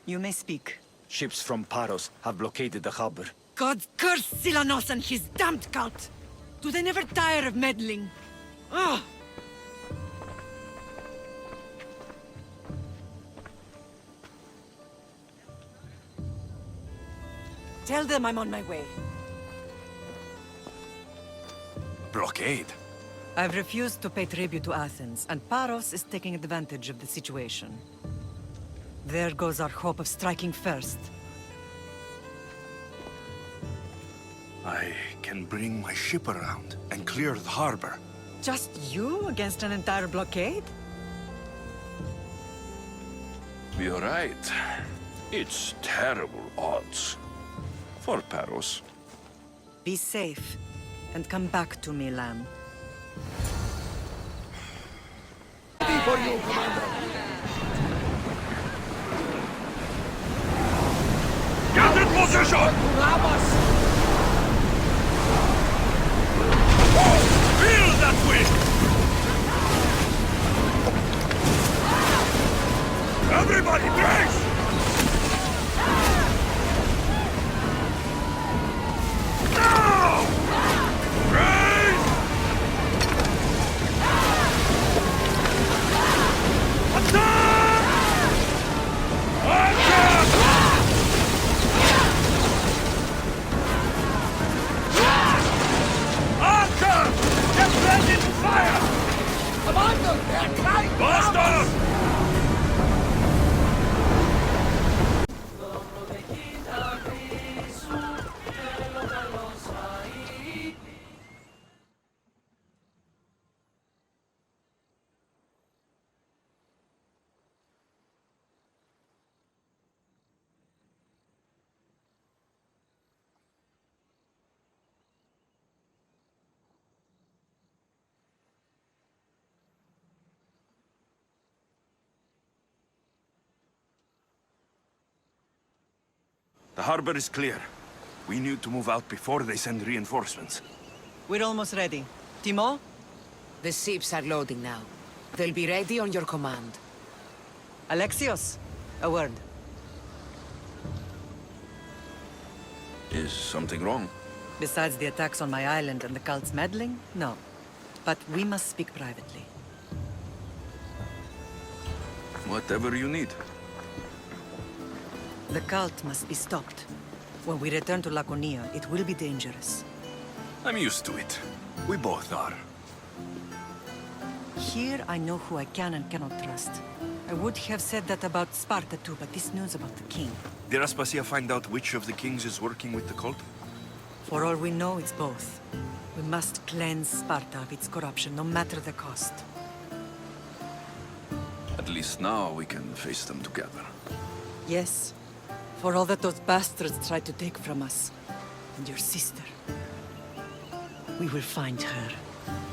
You may speak. Ships from Paros have blockaded the harbor. God curse Silanos and his damned cult! Do they never tire of meddling? Ugh! Tell them I'm on my way. Blockade? I've refused to pay tribute to Athens, and Paros is taking advantage of the situation. There goes our hope of striking first. I can bring my ship around and clear the harbor. Just you against an entire blockade? You're right. It's terrible odds. For Paros. Be safe, and come back to me, lamb. Ready for you, Commander! Get in position! Feel that wind! Everybody brace! Now! Brace! Attack! Attack! Archer! Get ready to fire! Commander, they're trying to Blast ram us! off! The harbor is clear. We need to move out before they send reinforcements. We're almost ready. Timo? The ships are loading now. They'll be ready on your command. Alexios? A word. Is something wrong? Besides the attacks on my island and the cult's meddling? No. But we must speak privately. Whatever you need. The cult must be stopped. When we return to Laconia, it will be dangerous. I'm used to it. We both are. Here I know who I can and cannot trust. I would have said that about Sparta too, but this news about the king. Did Aspasia find out which of the kings is working with the cult? For all we know, it's both. We must cleanse Sparta of its corruption, no matter the cost. At least now we can face them together. Yes. For all that those bastards tried to take from us. And your sister. We will find her.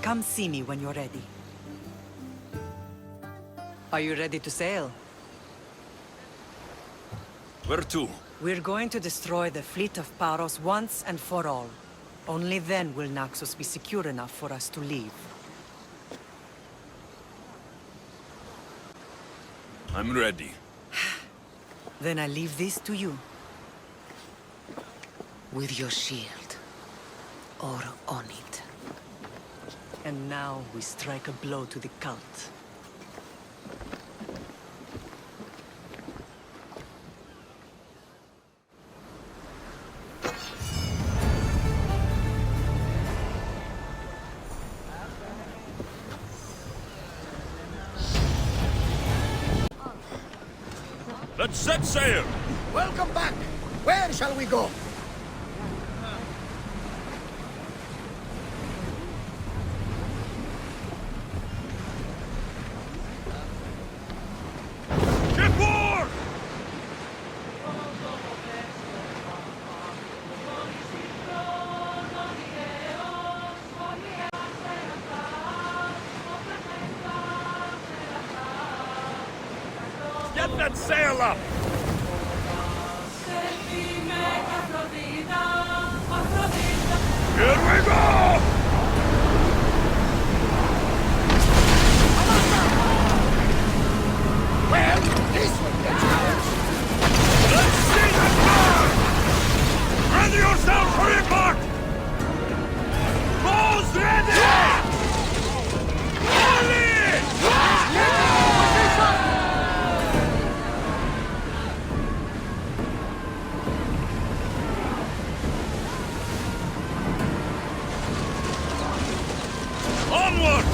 Come see me when you're ready. Are you ready to sail? Where to? We're going to destroy the fleet of Paros once and for all. Only then will Naxos be secure enough for us to leave. I'm ready. Then I leave this to you. With your shield. Or on it. And now we strike a blow to the cult. Let's set sail! Welcome back! Where shall we go? Shipboard! Get that sail up! Here we go! Well, this will be a challenge. Onward!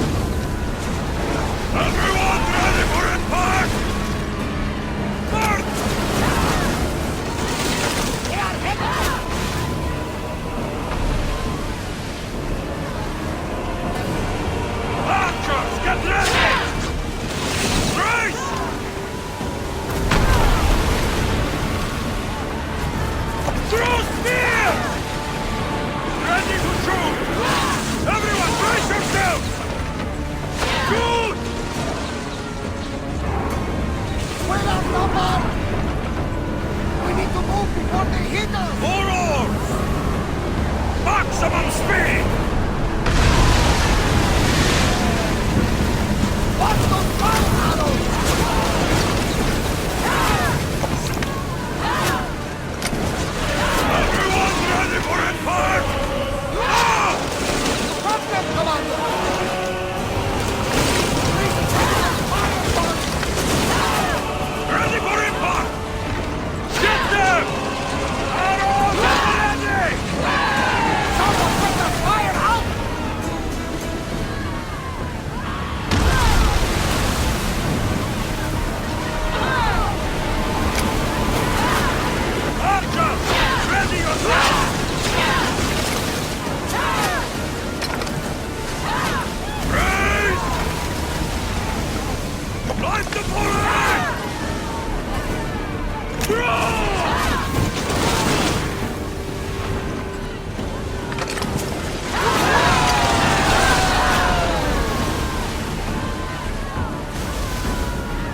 Everyone ready for impact! March! Archers, get ready! Race! Throw spears! Ready to shoot! Everyone, brace yourselves! Shoot! We're outnumbered! We need to move before they hit us! More oars! Maximum speed! Watch those fire arrows! Everyone ready for impact! Now! Stop them, Commander! Ready for impact! Get them! Arrows ready! Someone put the fire out! Archers! Ready yourself! Raise! Light the bullet! Throw!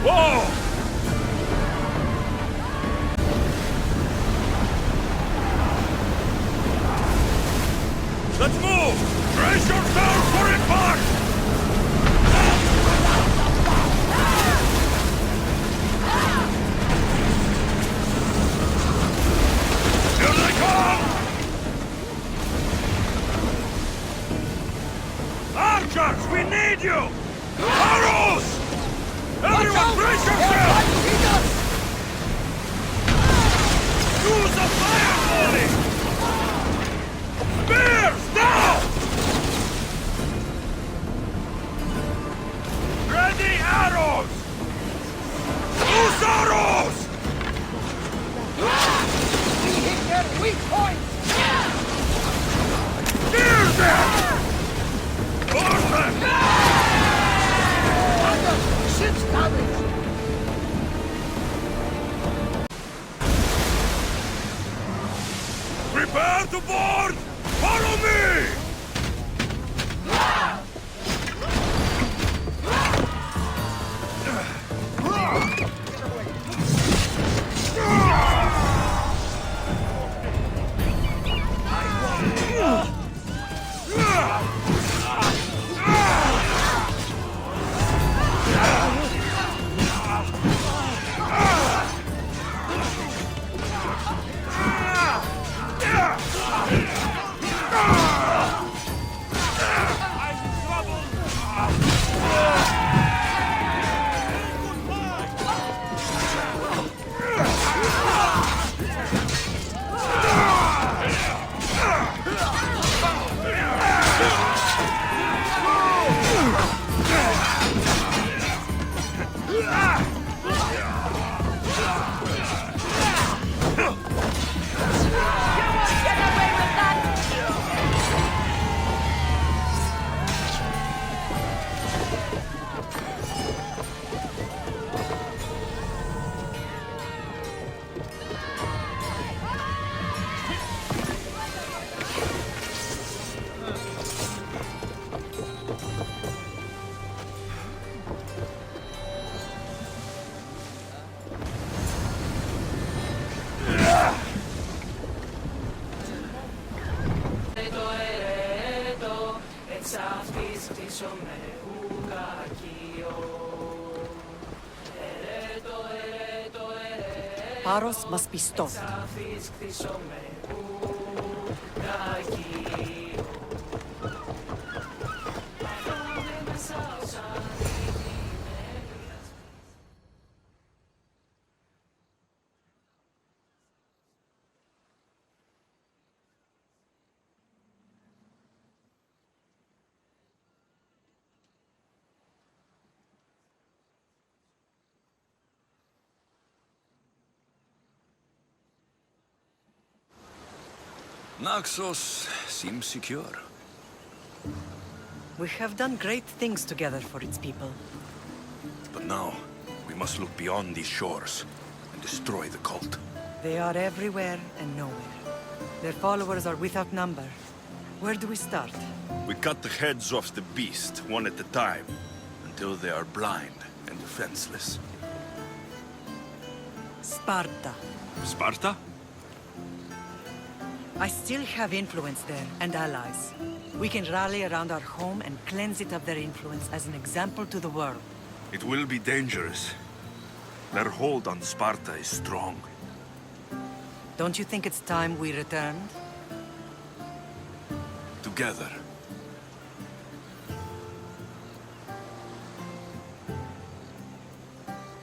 Whoa! Let's move! Brace yourselves for impact! Here they come! Archers, we need you! Arrows! Everyone brace yourselves! Use a fire volley! Spears, now! Ready arrows! Use arrows! We hit their weak points! Spear them! Burn them! Commander, ship's damaged! Prepare to board! Follow me! Paros must be stopped. Naxos seems secure. We have done great things together for its people. But now, we must look beyond these shores and destroy the cult. They are everywhere and nowhere. Their followers are without number. Where do we start? We cut the heads off the beast, one at a time, until they are blind and defenseless. Sparta. Sparta? I still have influence there, and allies. We can rally around our home and cleanse it of their influence as an example to the world. It will be dangerous. Their hold on Sparta is strong. Don't you think it's time we returned? Together.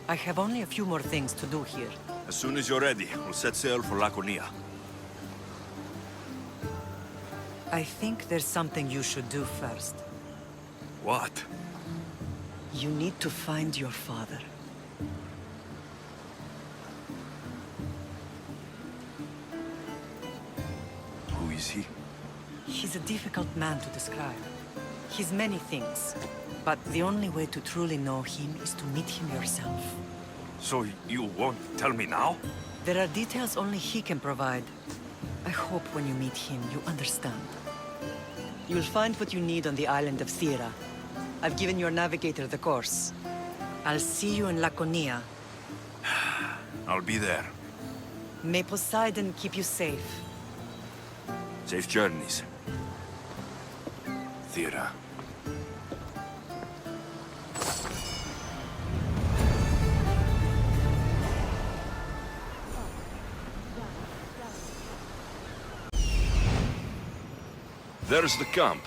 I have only a few more things to do here. As soon as you're ready, we'll set sail for Laconia. I think there's something you should do first. What? You need to find your father. Who is he? He's a difficult man to describe. He's many things, but the only way to truly know him is to meet him yourself. So you won't tell me now? There are details only he can provide. I hope when you meet him, you understand. You'll find what you need on the island of Thera. I've given your navigator the course. I'll see you in Laconia. I'll be there. May Poseidon keep you safe. Safe journeys. Thera. There's the camp.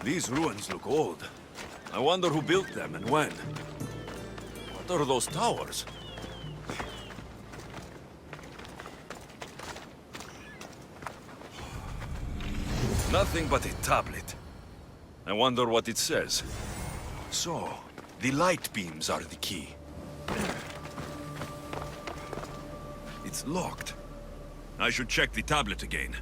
These ruins look old. I wonder who built them and when. What are those towers? Nothing but a tablet. I wonder what it says. So, the light beams are the key. It's locked. I should check the tablet again.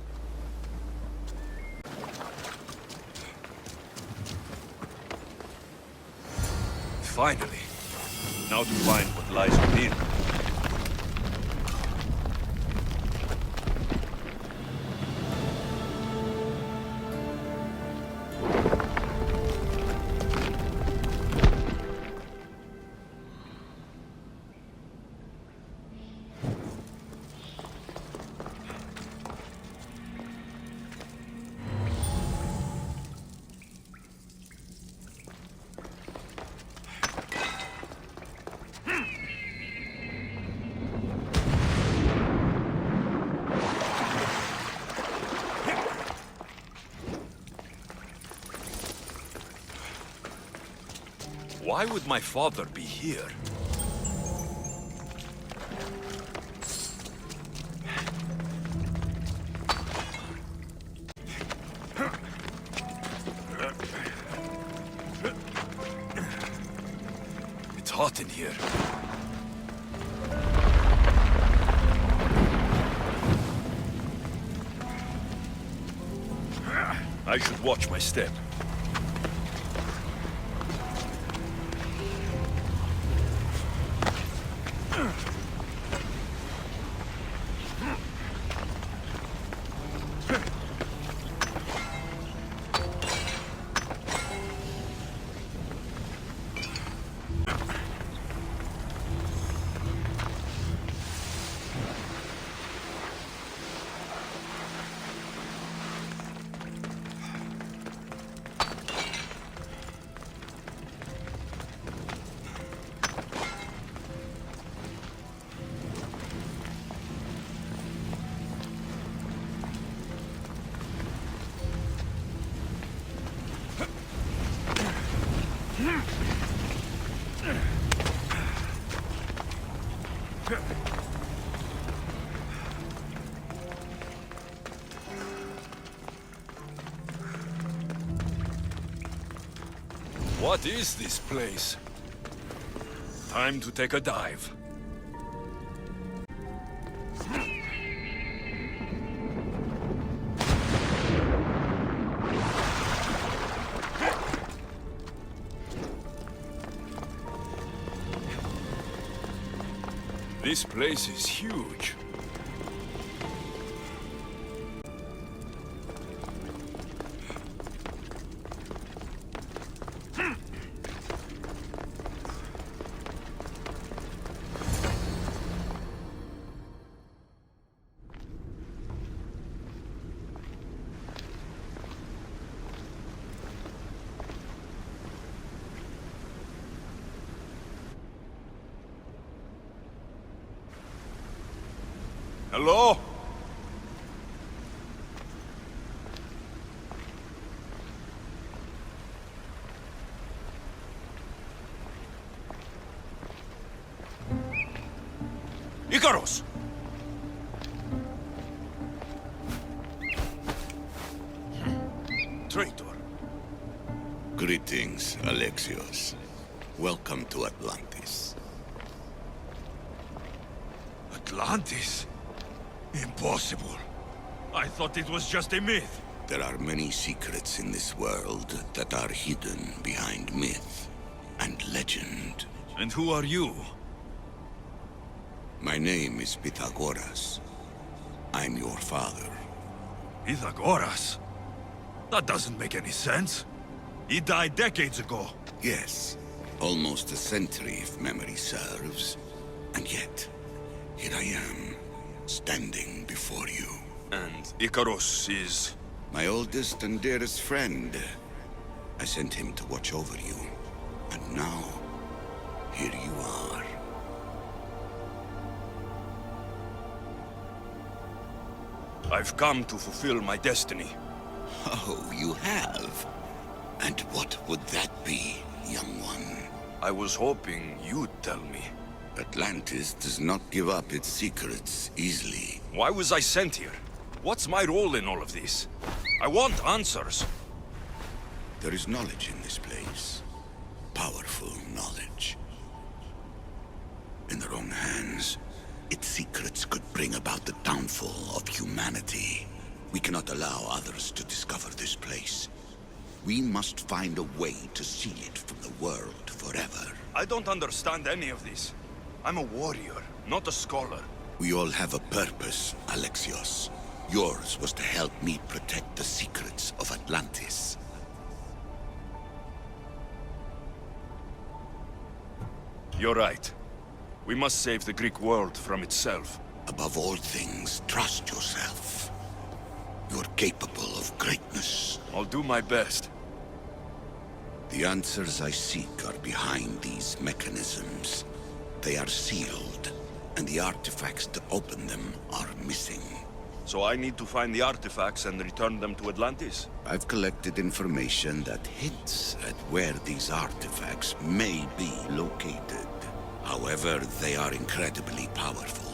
Finally. Now to find what lies within. Why would my father be here? It's hot in here. I should watch my step. What is this place? Time to take a dive. This place is huge. Hello? Icarus! Traitor. Greetings, Alexios. Welcome to Atlantis. Atlantis? Impossible. I thought it was just a myth. There are many secrets in this world that are hidden behind myth and legend. And who are you? My name is Pythagoras. I'm your father. Pythagoras? That doesn't make any sense. He died decades ago. Yes, almost a century if memory serves. And yet, here I am, standing before you. And Icarus is... My oldest and dearest friend. I sent him to watch over you. And now, here you are. I've come to fulfill my destiny. Oh, you have? And what would that be, young one? I was hoping you'd tell me. Atlantis does not give up its secrets easily. Why was I sent here? What's my role in all of this? I want answers. There is knowledge in this place. Powerful knowledge. In the wrong hands, its secrets could bring about the downfall of humanity. We cannot allow others to discover this place. We must find a way to seal it from the world forever. I don't understand any of this. I'm a warrior, not a scholar. We all have a purpose, Alexios. Yours was to help me protect the secrets of Atlantis. You're right. We must save the Greek world from itself. Above all things, trust yourself. You're capable of greatness. I'll do my best. The answers I seek are behind these mechanisms. They are sealed, and the artifacts to open them are missing. So I need to find the artifacts and return them to Atlantis? I've collected information that hints at where these artifacts may be located. However, they are incredibly powerful.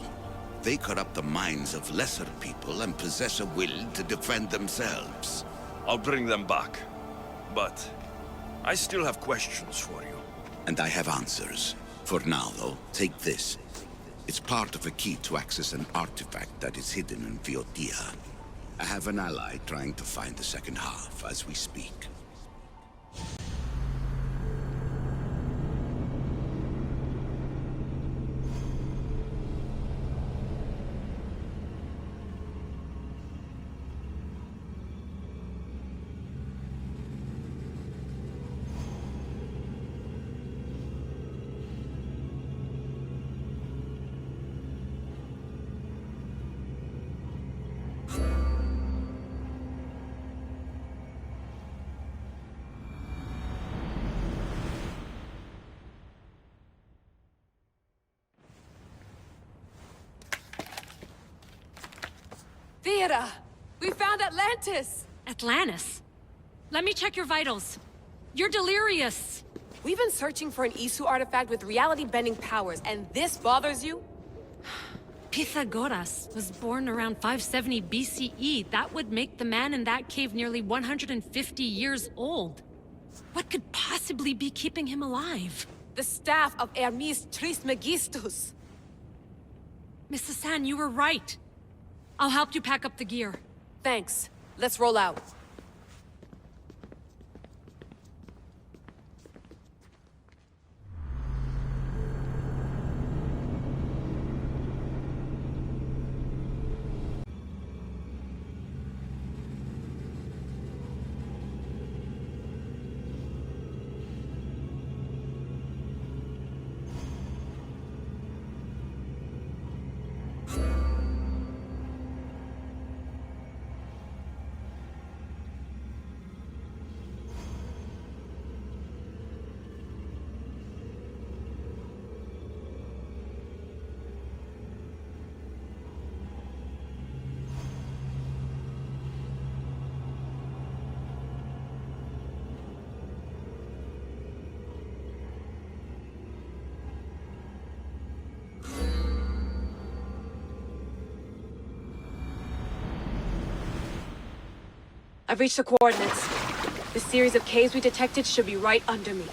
They corrupt the minds of lesser people and possess a will to defend themselves. I'll bring them back. But I still have questions for you. And I have answers. For now, though, take this. It's part of a key to access an artifact that is hidden in Viotia. I have an ally trying to find the second half as we speak. Theodore! We found Atlantis! Atlantis? Let me check your vitals. You're delirious. We've been searching for an Isu artifact with reality-bending powers, and this bothers you? Pythagoras was born around 570 BCE. That would make the man in that cave nearly 150 years old. What could possibly be keeping him alive? The staff of Hermes Trismegistus. Mrs. San, you were right. I'll help you pack up the gear. Thanks. Let's roll out. I've reached the coordinates. The series of caves we detected should be right under me.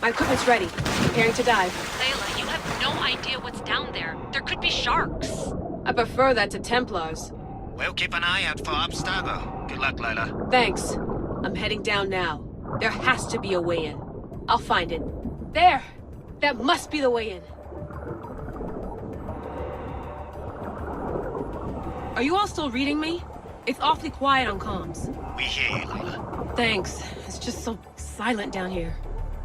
My equipment's ready. Preparing to dive. Layla, you have no idea what's down there. There could be sharks. I prefer that to Templars. We'll keep an eye out for Abstergo. Good luck, Layla. Thanks. I'm heading down now. There has to be a way in. I'll find it. There! That must be the way in. Are you all still reading me? It's awfully quiet on comms. We hear you, Layla. Thanks. It's just so silent down here.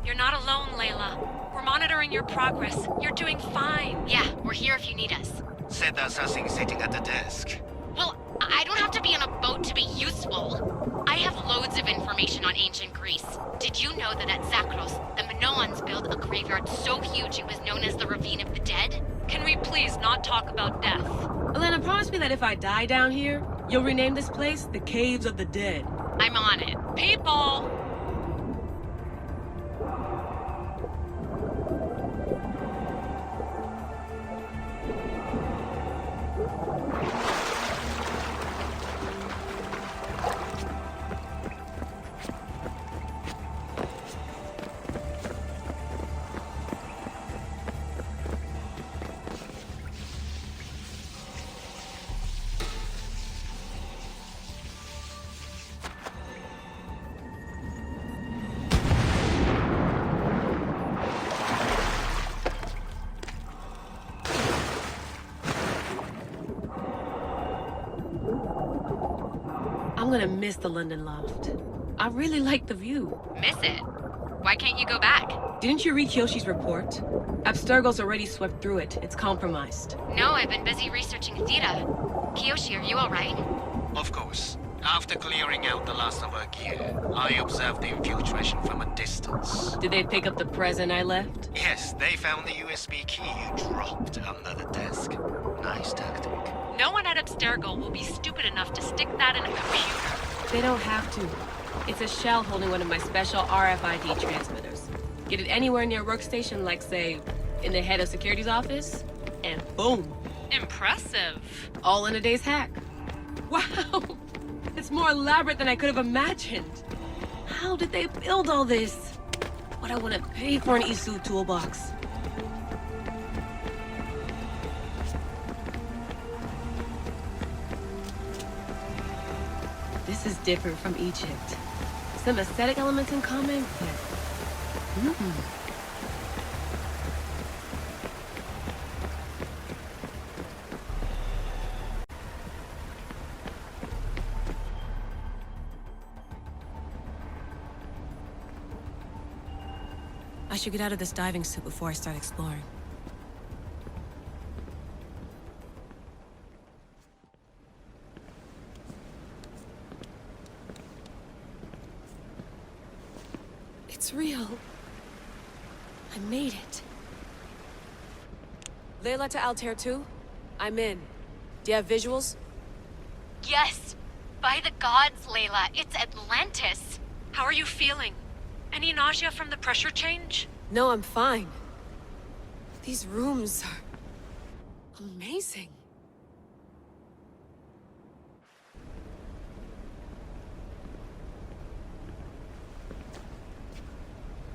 You're not alone, Layla. We're monitoring your progress. You're doing fine. Yeah, we're here if you need us. Said there's nothing sitting at the desk. Well, I don't have to be on a boat to be useful. I have loads of information on ancient Greece. Did you know that at Zakros, the Minoans built a graveyard so huge it was known as the Ravine of the Dead? Can we please not talk about death? Elena, promise me that if I die down here, you'll rename this place the Caves of the Dead. I'm on it. People! I'm gonna miss the London loft. I really like the view. Miss it? Why can't you go back? Didn't you read Kyoshi's report? Abstergo's already swept through it. It's compromised. No, I've been busy researching Theta. Kiyoshi, are you alright? Of course. After clearing out the last of our gear, I observed the infiltration from a distance. Did they pick up the present I left? Yes, they found the USB key you dropped under the desk. Nice tactic. No one at Abstergo will be stupid enough to stick that in a computer. They don't have to. It's a shell holding one of my special RFID transmitters. Get it anywhere near a workstation, like, say, in the head of security's office, and boom. Impressive. All in a day's hack. Wow! It's more elaborate than I could have imagined. How did they build all this? What I want to pay for an Isu toolbox. This is different from Egypt. Some aesthetic elements in common, but... I should get out of this diving suit before I start exploring. It's real. I made it. Layla to Altair 2? I'm in. Do you have visuals? Yes! By the gods, Layla, it's Atlantis! How are you feeling? Any nausea from the pressure change? No, I'm fine. These rooms are... amazing.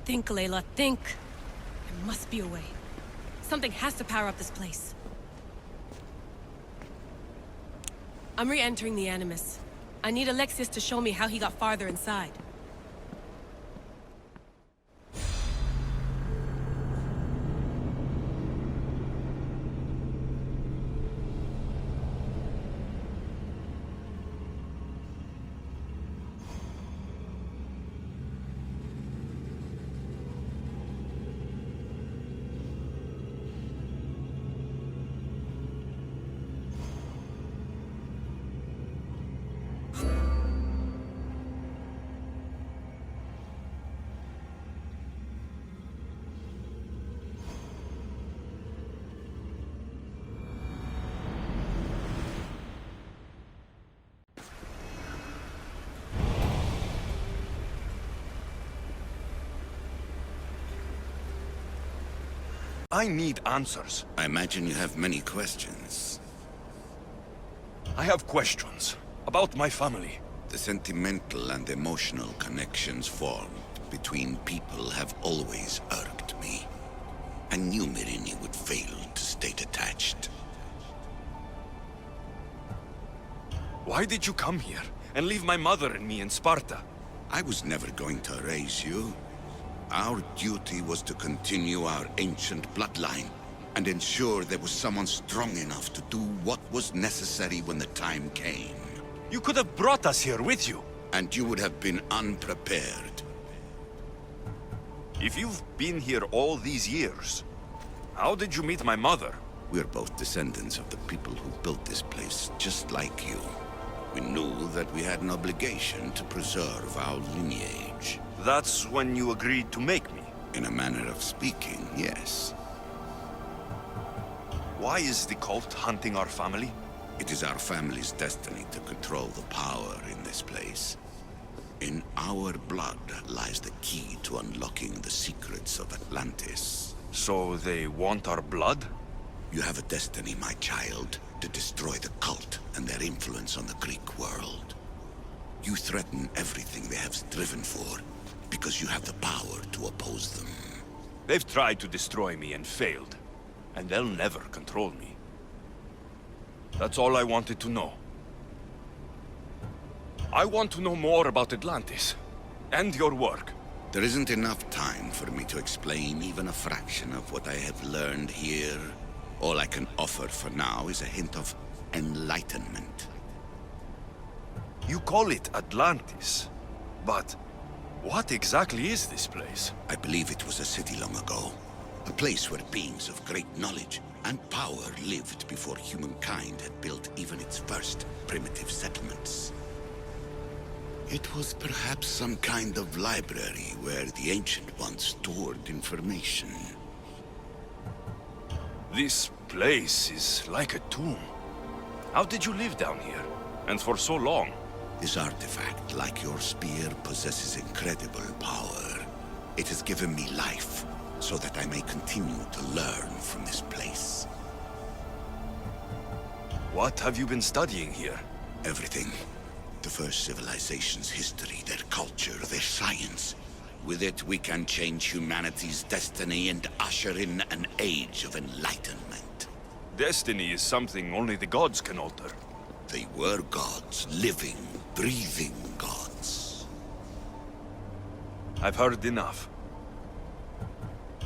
Think, Layla, think. must be a way. Something has to power up this place. I'm re-entering the Animus. I need Alexius to show me how he got farther inside. I need answers. I imagine you have many questions. I have questions about my family. The sentimental and emotional connections formed between people have always irked me. I knew Myrini would fail to stay detached. Why did you come here and leave my mother and me in Sparta? I was never going to erase you. Our duty was to continue our ancient bloodline and ensure there was someone strong enough to do what was necessary when the time came. You could have brought us here with you. And you would have been unprepared. If you've been here all these years, how did you meet my mother? We're both descendants of the people who built this place, just like you. We knew that we had an obligation to preserve our lineage. That's when you agreed to make me. In a manner of speaking, yes. Why is the cult hunting our family? It is our family's destiny to control the power in this place. In our blood lies the key to unlocking the secrets of Atlantis. So they want our blood? You have a destiny, my child, to destroy the cult and their influence on the Greek world. You threaten everything they have striven for, because you have the power to oppose them. They've tried to destroy me and failed, and they'll never control me. That's all I wanted to know. I want to know more about Atlantis, and your work. There isn't enough time for me to explain even a fraction of what I have learned here. All I can offer for now is a hint of enlightenment. You call it Atlantis, but what exactly is this place? I believe it was a city long ago. A place where beings of great knowledge and power lived before humankind had built even its first primitive settlements. It was perhaps some kind of library where the Ancient Ones stored information. This place is like a tomb. How did you live down here? And for so long? This artifact, like your spear, possesses incredible power. It has given me life, so that I may continue to learn from this place. What have you been studying here? Everything. The first civilization's history, their culture, their science. With it, we can change humanity's destiny and usher in an age of enlightenment. Destiny is something only the gods can alter. They were gods, living, breathing gods. I've heard enough.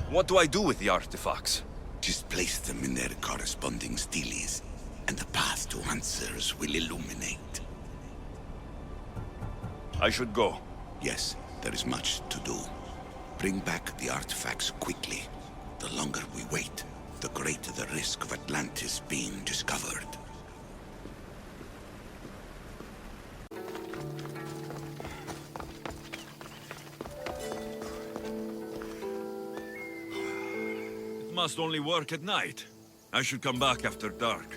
What do I do with the artifacts? Just place them in their corresponding steles, and the path to answers will illuminate. I should go. Yes, there is much to do. Bring back the artifacts quickly. The longer we wait, the greater the risk of Atlantis being discovered. It must only work at night. I should come back after dark.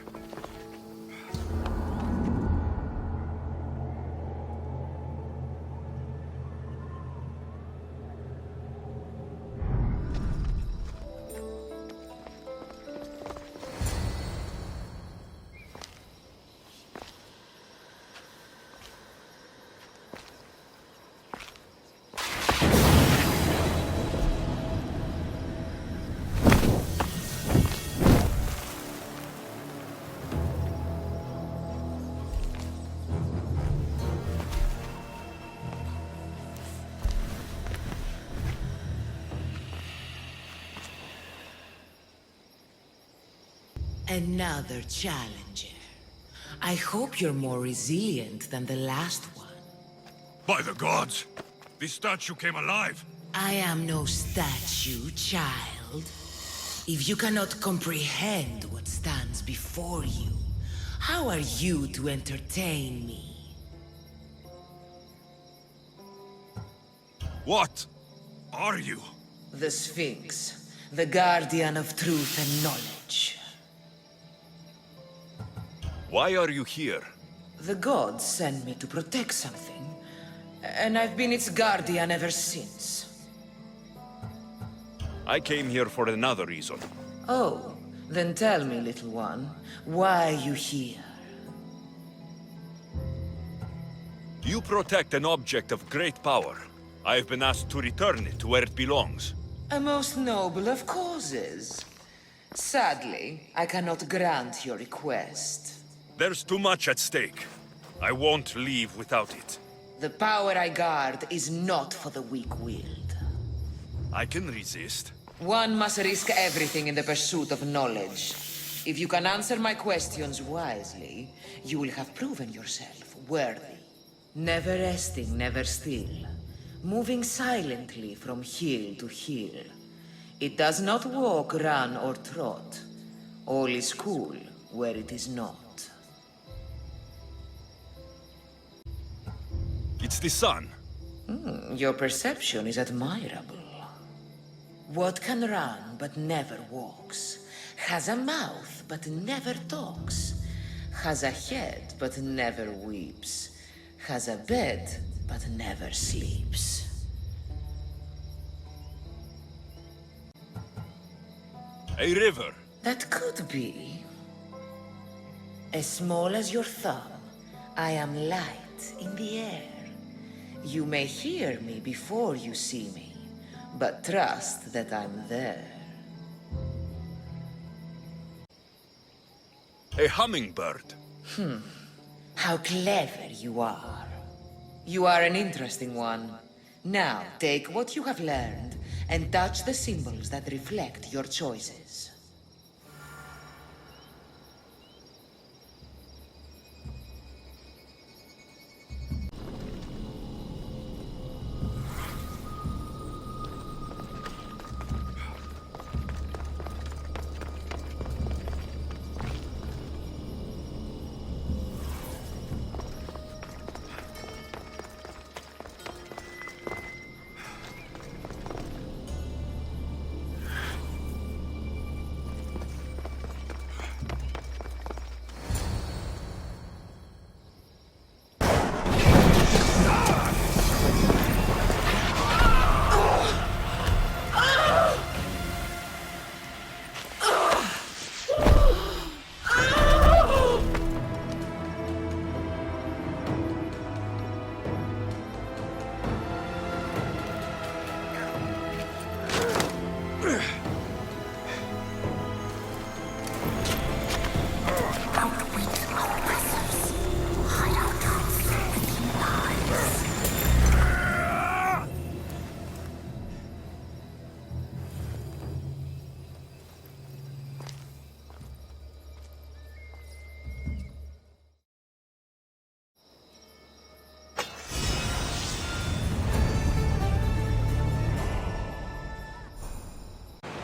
Another challenger. I hope you're more resilient than the last one. By the gods! This statue came alive! I am no statue, child. If you cannot comprehend what stands before you, how are you to entertain me? What are you? The Sphinx, the guardian of truth and knowledge. Why are you here? The gods sent me to protect something, and I've been its guardian ever since. I came here for another reason. Oh, then tell me, little one, why are you here? You protect an object of great power. I've been asked to return it to where it belongs. A most noble of causes. Sadly, I cannot grant your request. There's too much at stake. I won't leave without it. The power I guard is not for the weak-willed. I can resist. One must risk everything in the pursuit of knowledge. If you can answer my questions wisely, you will have proven yourself worthy. Never resting, never still. Moving silently from hill to hill. It does not walk, run, or trot. All is cool where it is not. It's the sun. Your perception is admirable. What can run but never walks? Has a mouth but never talks? Has a head but never weeps? Has a bed but never sleeps? A river. That could be. As small as your thumb, I am light in the air. You may hear me before you see me, but trust that I'm there. A hummingbird. How clever you are. You are an interesting one. Now, take what you have learned and touch the symbols that reflect your choices.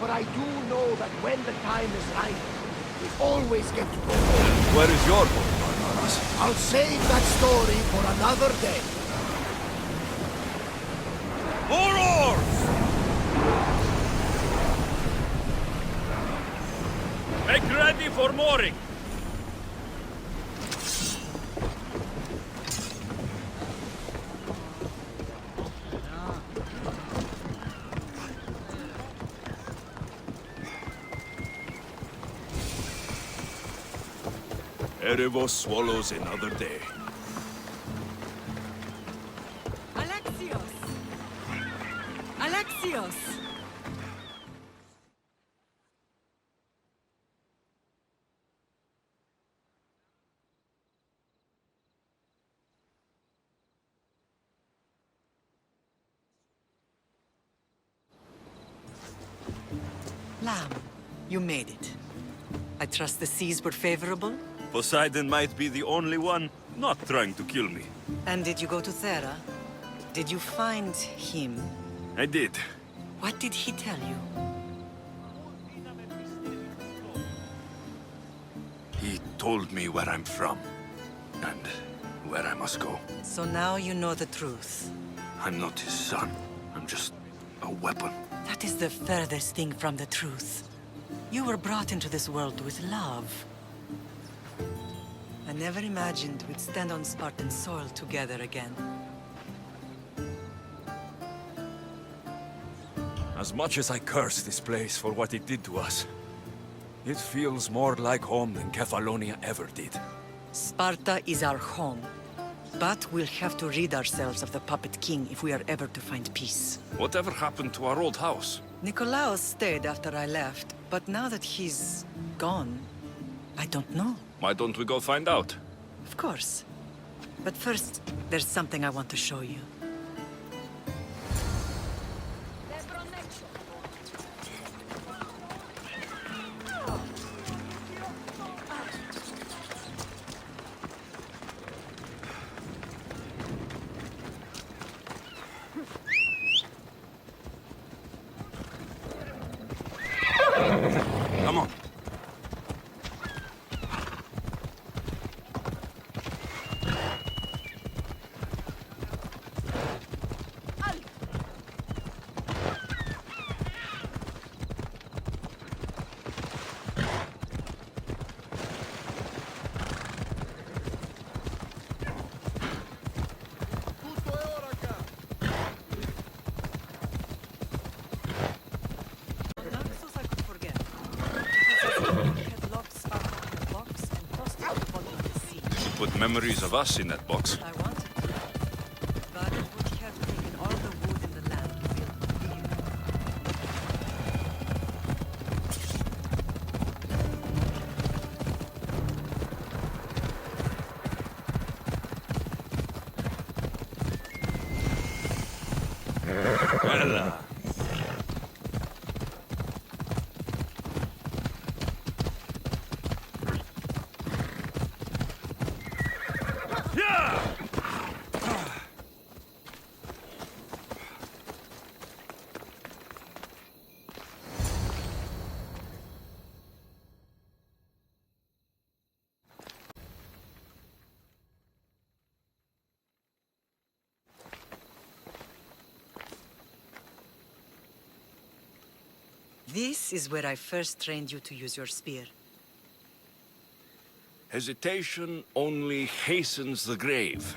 But I do know that when the time is right, we always get to go. Where is your home, Barbaras? I'll save that story for another day. More oars! Make ready for mooring! Erebos swallows another day. Alexios! Alexios! Lamb, you made it. I trust the seas were favorable? Poseidon might be the only one not trying to kill me. And did you go to Thera? Did you find him? I did. What did he tell you? He told me where I'm from, and where I must go. So now you know the truth. I'm not his son. I'm just a weapon. That is the furthest thing from the truth. You were brought into this world with love. I never imagined we'd stand on Spartan soil together again. As much as I curse this place for what it did to us, it feels more like home than Kefalonia ever did. Sparta is our home. But we'll have to rid ourselves of the Puppet King if we are ever to find peace. Whatever happened to our old house? Nikolaos stayed after I left, but now that he's gone, I don't know. Why don't we go find out? Of course. But first, there's something I want to show you. Come on. Put memories of us in that box. I wanted to, but it would have taken all the wood in the land to build you. Bella. This is where I first trained you to use your spear. Hesitation only hastens the grave.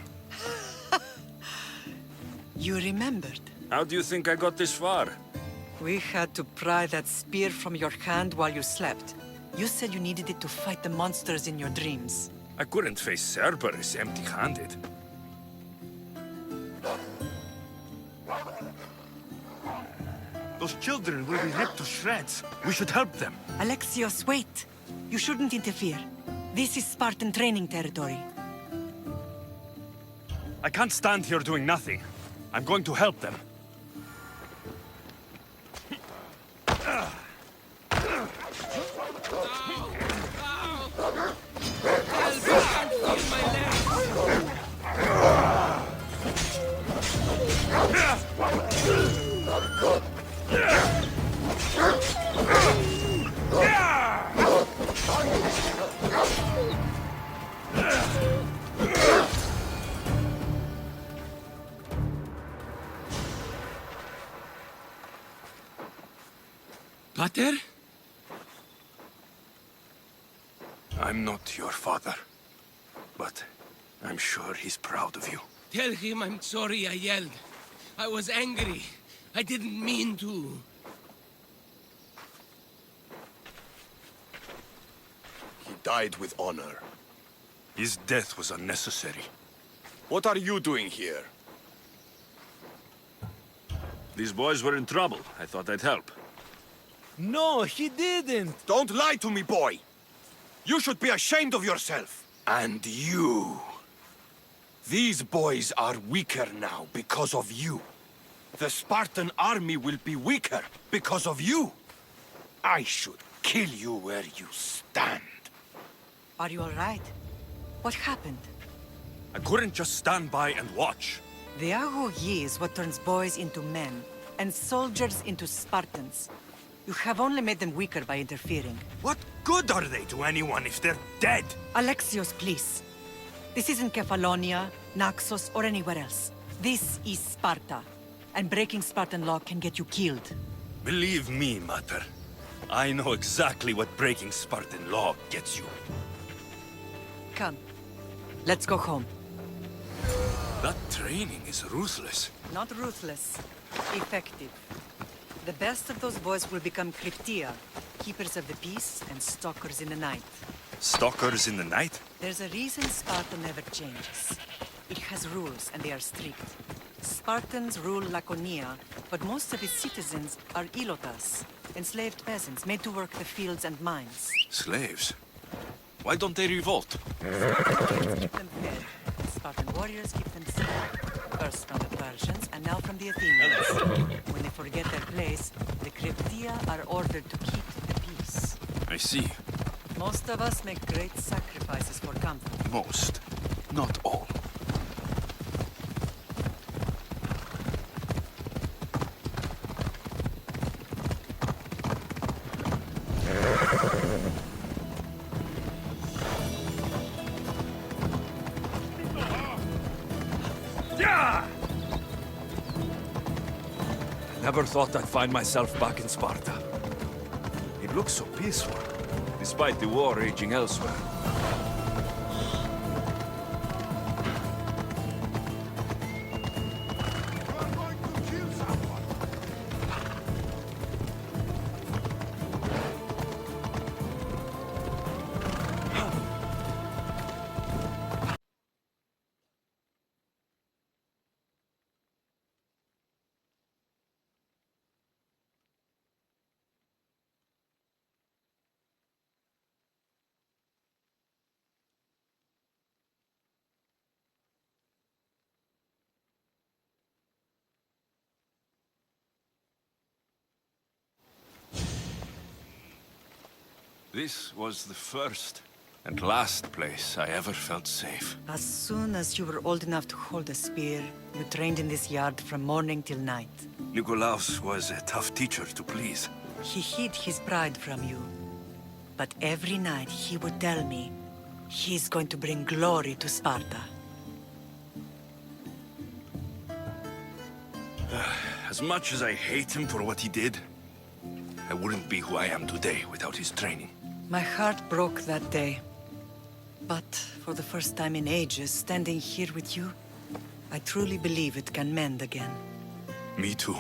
You remembered. How do you think I got this far? We had to pry that spear from your hand while you slept. You said you needed it to fight the monsters in your dreams. I couldn't face Cerberus empty-handed. Those children will be ripped to shreds. We should help them. Alexios, wait! You shouldn't interfere. This is Spartan training territory. I can't stand here doing nothing. I'm going to help them. Pater? I'm not your father, but I'm sure he's proud of you. Tell him I'm sorry I yelled. I was angry. I didn't mean to. He died with honor. His death was unnecessary. What are you doing here? These boys were in trouble. I thought I'd help. No, he didn't! Don't lie to me, boy! You should be ashamed of yourself. And you. These boys are weaker now because of you. The Spartan army will be weaker because of you. I should kill you where you stand. Are you all right? What happened? I couldn't just stand by and watch. The Aho Yi is what turns boys into men, and soldiers into Spartans. You have only made them weaker by interfering. What good are they to anyone if they're dead? Alexios, please. This isn't Kefalonia, Naxos, or anywhere else. This is Sparta, and breaking Spartan law can get you killed. Believe me, Mater. I know exactly what breaking Spartan law gets you. Come, let's go home. That training is ruthless. Not ruthless, effective. The best of those boys will become Kryptia, keepers of the peace and stalkers in the night. Stalkers in the night? There's a reason Sparta never changes. It has rules, and they are strict. Spartans rule Laconia, but most of its citizens are ilotas, enslaved peasants made to work the fields and mines. Slaves? Why don't they revolt? Keep them fed. Spartan warriors keep them safe. First from the Persians, and now from the Athenians. When they forget their place, the Kryptia are ordered to keep the peace. I see. Most of us make great sacrifices for comfort. Most. Not all. Never thought I'd find myself back in Sparta. It looks so peaceful, despite the war raging elsewhere. This was the first and last place I ever felt safe. As soon as you were old enough to hold a spear, you trained in this yard from morning till night. Nikolaos was a tough teacher to please. He hid his pride from you. But every night he would tell me, he's going to bring glory to Sparta. As much as I hate him for what he did, I wouldn't be who I am today without his training. My heart broke that day. But for the first time in ages, standing here with you, I truly believe it can mend again. Me too.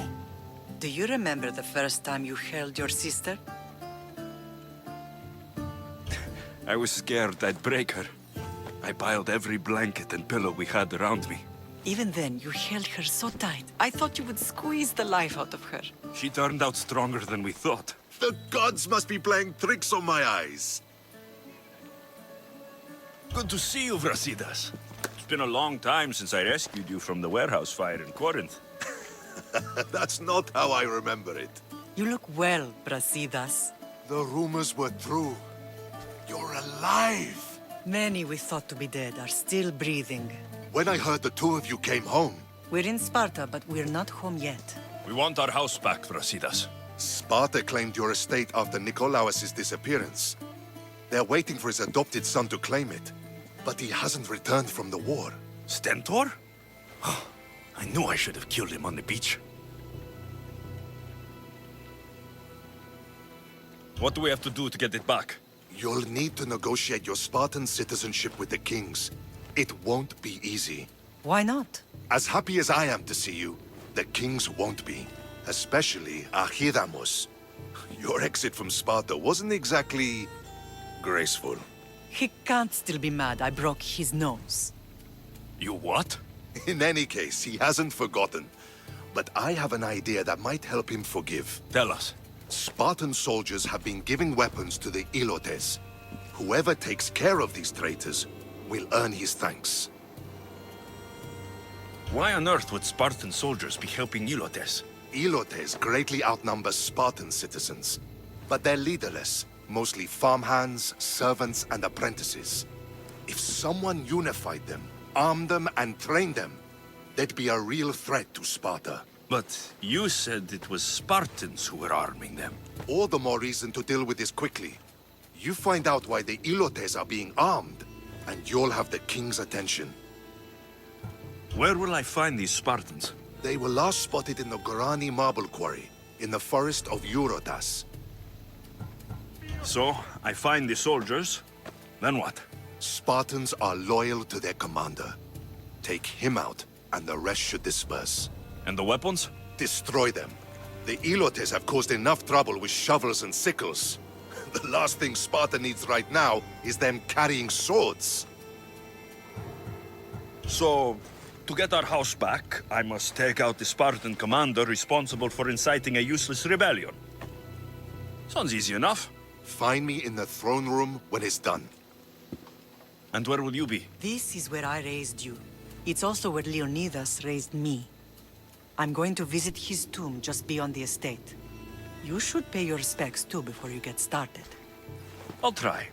Do you remember the first time you held your sister? I was scared I'd break her. I piled every blanket and pillow we had around me. Even then, you held her so tight. I thought you would squeeze the life out of her. She turned out stronger than we thought. The gods must be playing tricks on my eyes. Good to see you, Brasidas. It's been a long time since I rescued you from the warehouse fire in Corinth. That's not how I remember it. You look well, Brasidas. The rumors were true. You're alive! Many we thought to be dead are still breathing. When I heard the two of you came home... We're in Sparta, but we're not home yet. We want our house back, Brasidas. Sparta claimed your estate after Nikolaos' disappearance. They're waiting for his adopted son to claim it. But he hasn't returned from the war. Stentor? I knew I should have killed him on the beach. What do we have to do to get it back? You'll need to negotiate your Spartan citizenship with the kings. It won't be easy. Why not? As happy as I am to see you, the kings won't be. Especially Archidamos. Your exit from Sparta wasn't exactly... graceful. He can't still be mad I broke his nose. You what? In any case, he hasn't forgotten. But I have an idea that might help him forgive. Tell us. Spartan soldiers have been giving weapons to the Ilotes. Whoever takes care of these traitors will earn his thanks. Why on earth would Spartan soldiers be helping Ilotes? Ilotes greatly outnumber Spartan citizens, but they're leaderless. Mostly farmhands, servants, and apprentices. If someone unified them, armed them, and trained them, they'd be a real threat to Sparta. But you said it was Spartans who were arming them. All the more reason to deal with this quickly. You find out why the Ilotes are being armed, and you'll have the king's attention. Where will I find these Spartans? They were last spotted in the Gorani marble quarry, in the forest of Eurotas. So, I find the soldiers, then what? Spartans are loyal to their commander. Take him out, and the rest should disperse. And the weapons? Destroy them. The Ilotes have caused enough trouble with shovels and sickles. The last thing Sparta needs right now is them carrying swords. So, to get our house back, I must take out the Spartan commander responsible for inciting a useless rebellion. Sounds easy enough. Find me in the throne room when it's done. And where will you be? This is where I raised you. It's also where Leonidas raised me. I'm going to visit his tomb just beyond the estate. You should pay your respects too before you get started. I'll try.